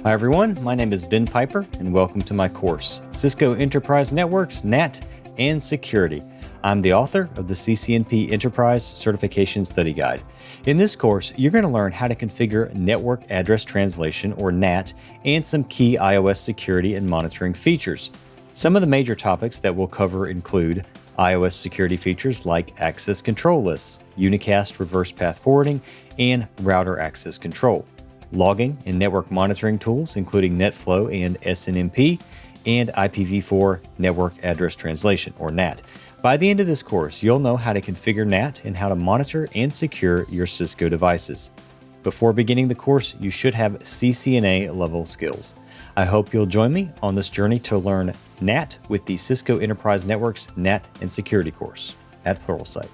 Hi everyone, my name is Ben Piper and welcome to my course, Cisco Enterprise Networks, NAT and Security. I'm the author of the CCNP Enterprise Certification Study Guide. In this course, you're going to learn how to configure Network Address Translation, or NAT, and some key iOS security and monitoring features. Some of the major topics that we'll cover include iOS security features like access control lists, unicast reverse path forwarding, and router access control, logging and network monitoring tools including NetFlow and SNMP, and IPv4 Network Address Translation, or NAT. By the end of this course, you'll know how to configure NAT and how to monitor and secure your Cisco devices. Before beginning the course, you should have CCNA level skills. I hope you'll join me on this journey to learn NAT with the Cisco Enterprise Networks NAT and Security course at Pluralsight.